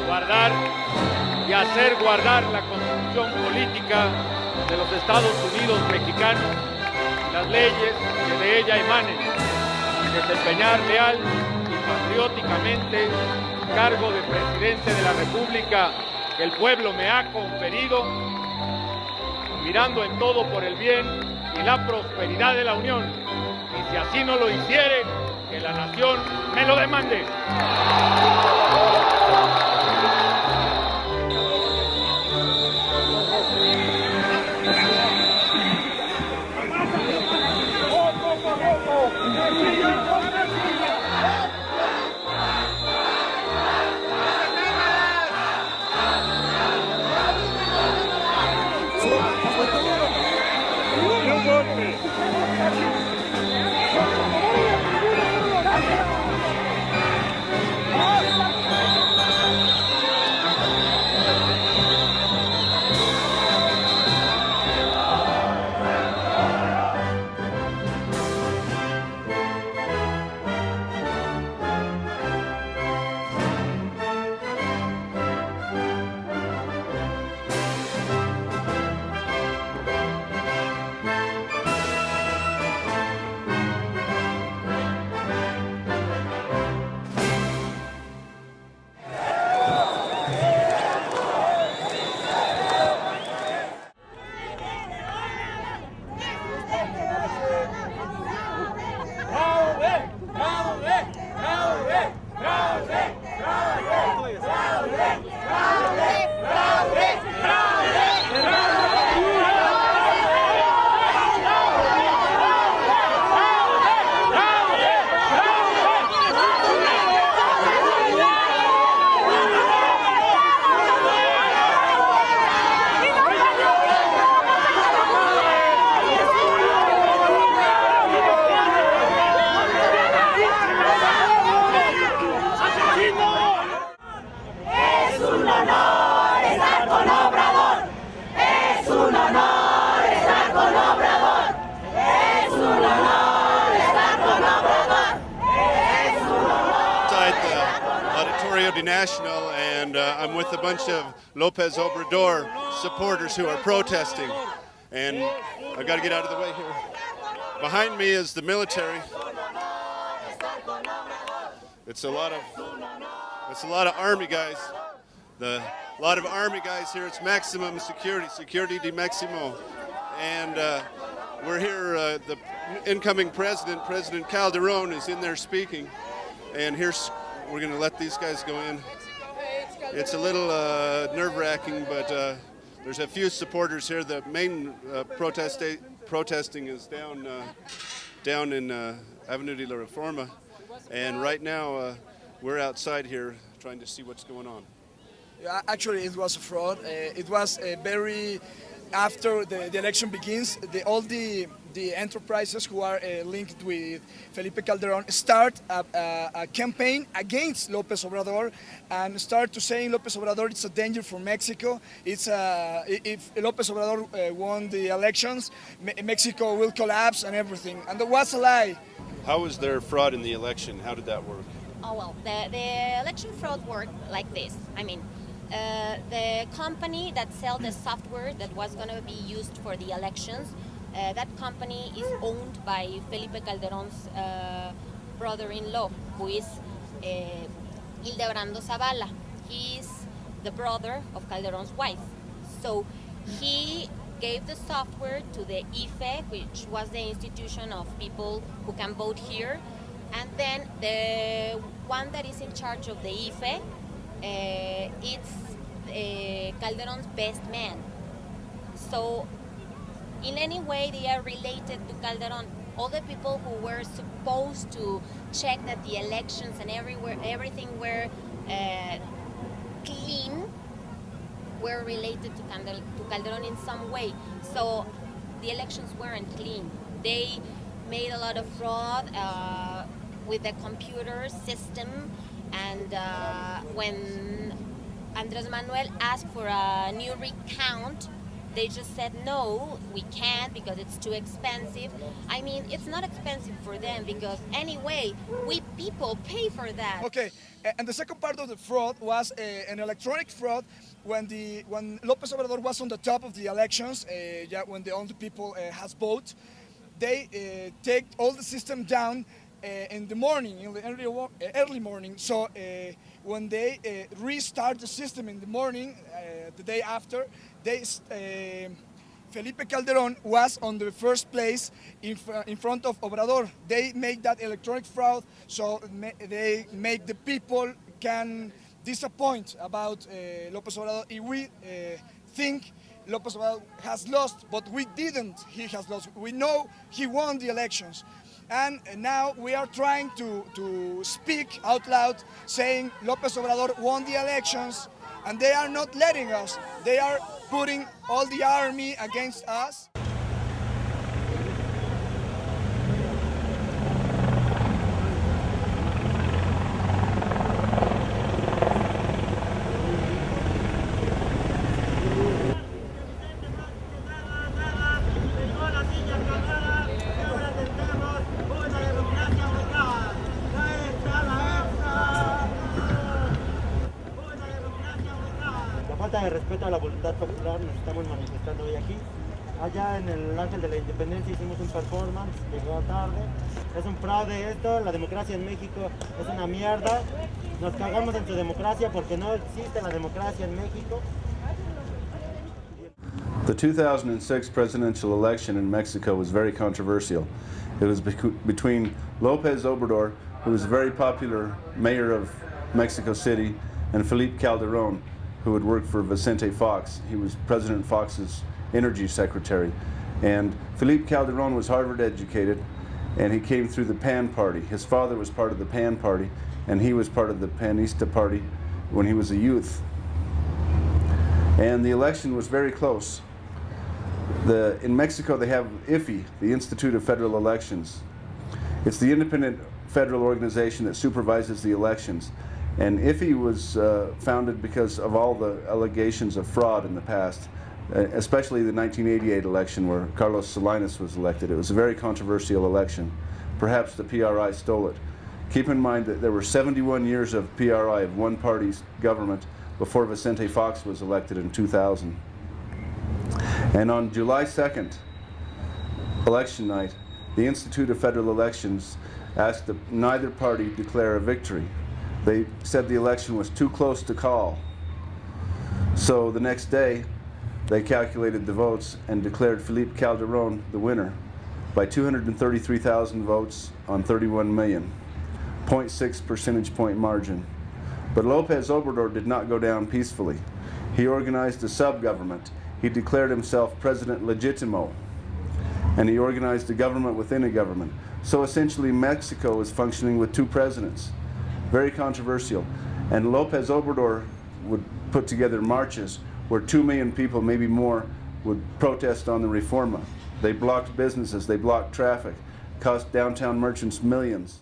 Guardar y hacer guardar la constitución política de los Estados Unidos mexicanos, las leyes que de ella emanen, y desempeñar leal y patrióticamente el cargo de presidente de la República que el pueblo me ha conferido, mirando en todo por el bien y la prosperidad de la Unión, y si así no lo hiciere, que la nación me lo demande. National, and I'm with a bunch of López Obrador supporters who are protesting, and I got to get out of the way here. Behind me is the military. It's a lot of army guys. A lot of army guys here. It's maximum security de maximo, and we're here. The incoming President Calderon, is in there speaking, and we're going to let these guys go in. It's a little nerve-wracking, but there's a few supporters here. The main protesting is down in Avenue de la Reforma, and right now we're outside here trying to see what's going on. Actually, it was a fraud. It was very after the election begins. All the enterprises who are linked with Felipe Calderón start a campaign against López Obrador and start to saying López Obrador is a danger for Mexico. If López Obrador won the elections, Mexico will collapse and everything. And that was a lie. How was there fraud in the election? How did that work? Oh, well, the election fraud worked like this. I mean, the company that sell the software that was going to be used for the elections, that company is owned by Felipe Calderón's brother-in-law, who is Hildebrando Zavala. He's the brother of Calderón's wife. So he gave the software to the IFE, which was the institution of people who can vote here. And then the one that is in charge of the IFE, it's Calderón's best man. So in any way they are related to Calderón. All the people who were supposed to check that the elections and everything were clean were related to Calderón in some way. So the elections weren't clean. They made a lot of fraud with the computer system, and when Andres Manuel asked for a new recount, they just said no, we can't because it's too expensive. I mean, it's not expensive for them because anyway, we people pay for that. Okay, and the second part of the fraud was an electronic fraud when López Obrador was on the top of the elections, when the only people has vote, they take all the system down in the morning, in the early morning. So when they restart the system in the morning, the day after, Felipe Calderón was on the first place in front of Obrador. They make that electronic fraud, so they make the people can disappoint about López Obrador. If we think López Obrador has lost, but we didn't. He has lost. We know he won the elections. And now we are trying to speak out loud, saying López Obrador won the elections, and they are not letting us. They are putting all the army against us. Falta de respeto a la voluntad popular, nos estamos manifestando hoy aquí. Allá en el Ángel de la Independencia hicimos un performance, llegó tarde. Es un fraude esto, la democracia en México es una mierda. Nos cagamos en su democracia porque no existe la democracia en México. The 2006 presidential election in Mexico was very controversial. It was between López Obrador, who was a very popular mayor of Mexico City, and Felipe Calderón, who had worked for Vicente Fox. He was President Fox's energy secretary. And Felipe Calderón was Harvard educated, and he came through the PAN party. His father was part of the PAN party, and he was part of the Panista party when he was a youth. And the election was very close. In Mexico they have IFE, the Institute of Federal Elections. It's the independent federal organization that supervises the elections. And IFE was founded because of all the allegations of fraud in the past, especially the 1988 election where Carlos Salinas was elected. It was a very controversial election. Perhaps the PRI stole it. Keep in mind that there were 71 years of PRI, of one party's government, before Vicente Fox was elected in 2000. And on July 2nd, election night, the Institute of Federal Elections asked that neither party declare a victory. They said the election was too close to call. So the next day, they calculated the votes and declared Felipe Calderón the winner by 233,000 votes on 31 million, 0.6 percentage point margin. But López Obrador did not go down peacefully. He organized a sub-government. He declared himself President Legitimo, and he organized a government within a government. So essentially Mexico is functioning with two presidents. Very controversial. And López Obrador would put together marches where 2 million people, maybe more, would protest on the Reforma. They blocked businesses, they blocked traffic, cost downtown merchants millions.